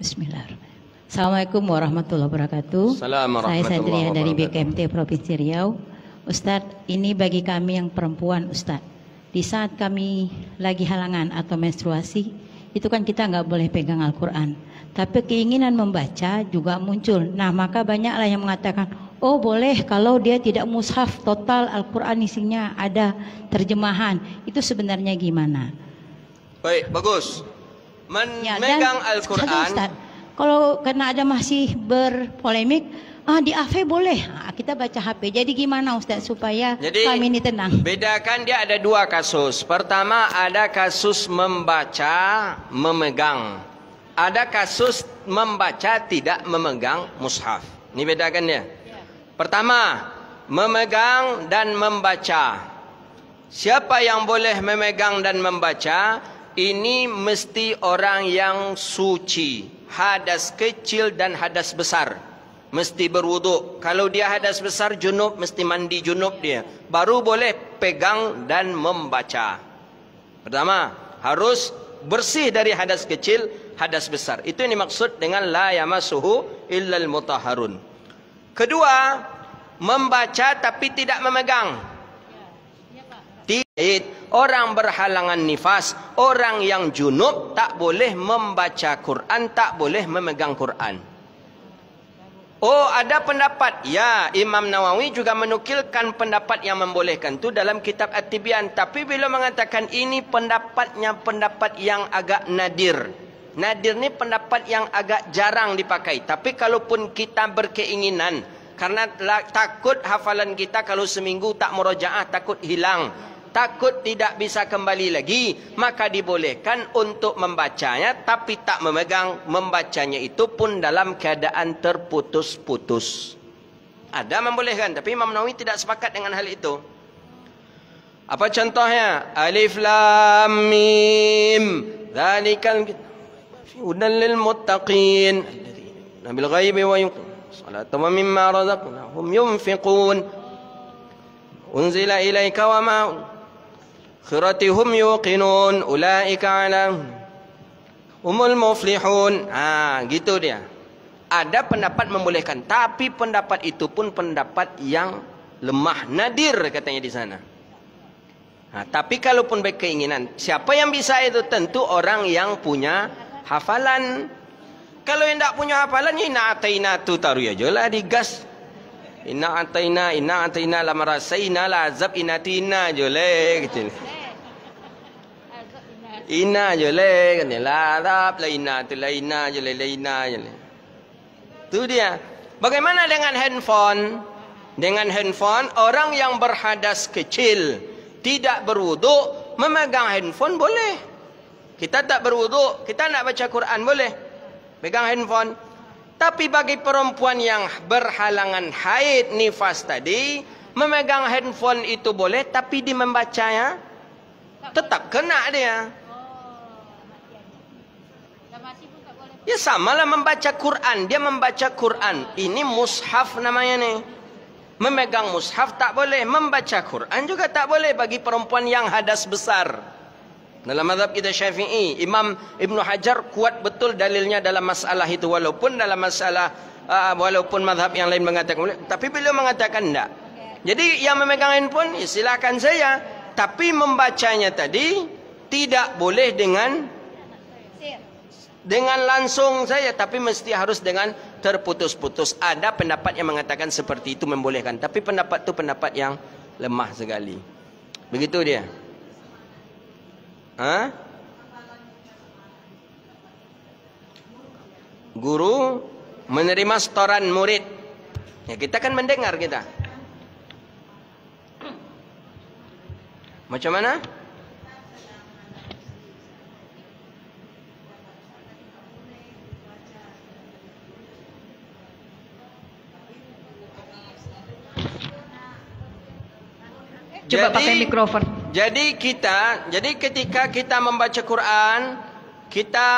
Bismillahirrahmanirrahim. Assalamualaikum warahmatullahi wabarakatuh. Saya Sadria dari BKMT Provinsi Riau. Ustadz, ini bagi kami yang perempuan, Ustadz. Di saat kami lagi halangan atau menstruasi, itu kan kita nggak boleh pegang Al-Quran. Tapi keinginan membaca juga muncul. Nah, maka banyaklah yang mengatakan, oh boleh kalau dia tidak mushaf total Al-Quran isinya ada terjemahan. Itu sebenarnya gimana? Baik, bagus. Memegang Al-Quran. Kalau karena ada masih berpolemik, di AV boleh. Kita baca HP. Jadi gimana Ustaz supaya kami ini tenang? Bedakan, dia ada dua kasus. Pertama ada kasus membaca, memegang. Ada kasus membaca tidak memegang mushaf. Ini bedakan dia. Pertama, memegang dan membaca. Siapa yang boleh memegang dan membaca? Ini mesti orang yang suci, hadas kecil dan hadas besar, mesti berwuduk. Kalau dia hadas besar junub, mesti mandi junub dia, baru boleh pegang dan membaca. Pertama, harus bersih dari hadas kecil, hadas besar. Itu yang dimaksud dengan la yamassuhu illal mutahharun. Kedua, membaca tapi tidak memegang. Orang berhalangan nifas, orang yang junub tak boleh membaca Quran, tak boleh memegang Quran. Oh, ada pendapat. Ya, Imam Nawawi juga menukilkan pendapat yang membolehkan itu dalam kitab At-Tibyan. Tapi bila mengatakan ini pendapatnya pendapat yang agak nadir. Nadir ni pendapat yang agak jarang dipakai. Tapi kalaupun kita berkeinginan, karena takut hafalan kita kalau seminggu tak murojaah, takut hilang, takut tidak bisa kembali lagi, maka dibolehkan untuk membacanya tapi tak memegang. Membacanya itu pun dalam keadaan terputus-putus. Ada membolehkan, tapi Imam Nawawi tidak sepakat dengan hal itu. Apa contohnya? Alif Lam Mim dzalikal hudan lil muttaqin nabil ghaibi wa salatu wa mimma razaqnahum yunfiqun unzila ilaika wa ma khiratihum yuqinun ulaika ala umul muflihun. Gitu dia. Ada pendapat membolehkan, tapi pendapat itu pun pendapat yang lemah, nadir katanya di sana. Tapi kalaupun berkeinginan, siapa yang bisa itu? Tentu orang yang punya hafalan. Kalau yang tak punya hafalan, inna ataina tu taruh aja lah digas. Inna ataina lamarasaina lazab inatina jole gitu. Ina jole kan lazab laina tu laina jole laina jole. Itu dia. Bagaimana dengan handphone? Dengan handphone, orang yang berhadas kecil tidak berwuduk memegang handphone boleh. Kita tak berwuduk, kita nak baca Quran boleh pegang handphone. Tapi bagi perempuan yang berhalangan haid nifas tadi, memegang handphone itu boleh, tapi dia membacanya tetap kena dia. Ya samalah membaca Quran, dia membaca Quran. Ini mushaf namanya nih. Memegang mushaf tak boleh, membaca Quran juga tak boleh bagi perempuan yang hadas besar. Dalam mazhab kita Syafi'i, Imam Ibn Hajar kuat betul dalilnya dalam masalah itu. Walaupun dalam masalah, walaupun mazhab yang lain mengatakan boleh, tapi beliau mengatakan tidak. Jadi yang memegang handphone, ya silakan saja. Tapi membacanya tadi tidak boleh dengan langsung saja, tapi mesti harus dengan terputus-putus. Ada pendapat yang mengatakan seperti itu membolehkan, tapi pendapat itu pendapat yang lemah sekali. Begitu dia. Guru menerima setoran murid. Ya, kita kan mendengar kita. Macam mana? Coba pakai mikrofon. Jadi ketika kita membaca Quran, kita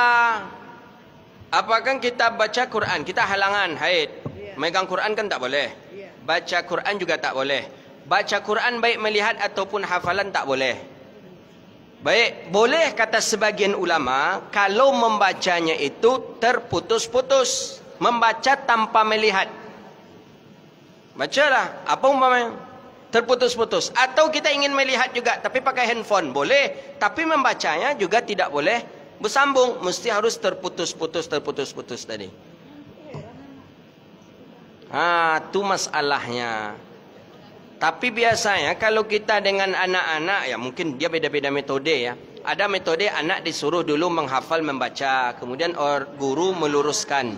apakah kita baca Quran, kita halangan haid. Megang Quran kan tak boleh. Baca Quran juga tak boleh. Baca Quran baik melihat ataupun hafalan tak boleh. Baik, boleh kata sebagian ulama kalau membacanya itu terputus-putus, membaca tanpa melihat. Bacalah, apa umpamanya? Terputus-putus. Atau kita ingin melihat juga tapi pakai handphone, boleh. Tapi membacanya juga tidak boleh bersambung, mesti harus terputus-putus tadi. Itu masalahnya. Tapi biasanya kalau kita dengan anak-anak, ya mungkin dia beda-beda metode ya. Ada metode anak disuruh dulu menghafal membaca, kemudian guru meluruskan.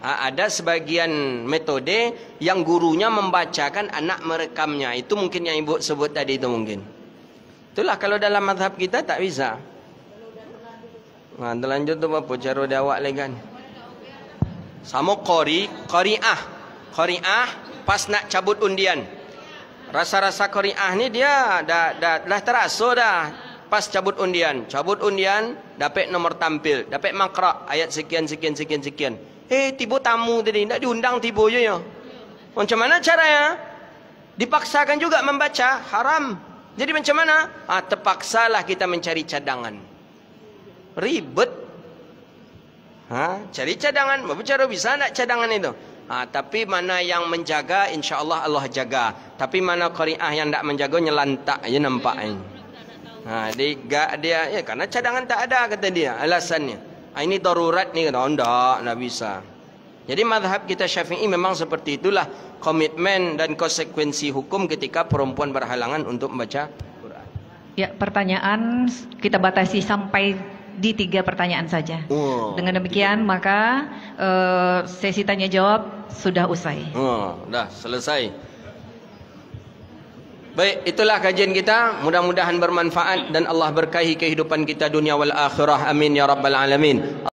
Ada sebagian metode yang gurunya membacakan, anak merekamnya. Itu mungkin yang ibu sebut tadi itu mungkin. Itulah kalau dalam mazhab kita tak bisa. Terlanjut tu apa cara dia awak lagi kan. Sama qari'ah pas nak cabut undian. Rasa-rasa qari'ah ni dia dah terasa dah pas cabut undian. Cabut undian dapat nomor tampil, dapat makra ayat sekian. Tiba tamu tadi nak diundang tiba je ya. Macam mana caranya? Dipaksakan juga membaca, haram. Jadi macam mana? Terpaksalah kita mencari cadangan. Ribet. Cari cadangan. Berbicara bisa nak cadangan itu? Tapi mana yang menjaga, insya-Allah Allah jaga. Tapi mana qari'ah yang tak menjaga, nyelantak je nampak ini. Dia ya karena cadangan tak ada kata dia alasannya. Ini darurat ni kata, tak bisa. Jadi mazhab kita Syafi'i memang seperti itulah komitmen dan konsekuensi hukum ketika perempuan berhalangan untuk membaca Quran. Ya, pertanyaan kita batasi sampai di 3 pertanyaan saja. Dengan demikian maka sesi tanya jawab sudah usai. Dah selesai. Baik, itulah kajian kita. Mudah-mudahan bermanfaat dan Allah berkahi kehidupan kita dunia wal akhirah. Amin ya rabbal alamin.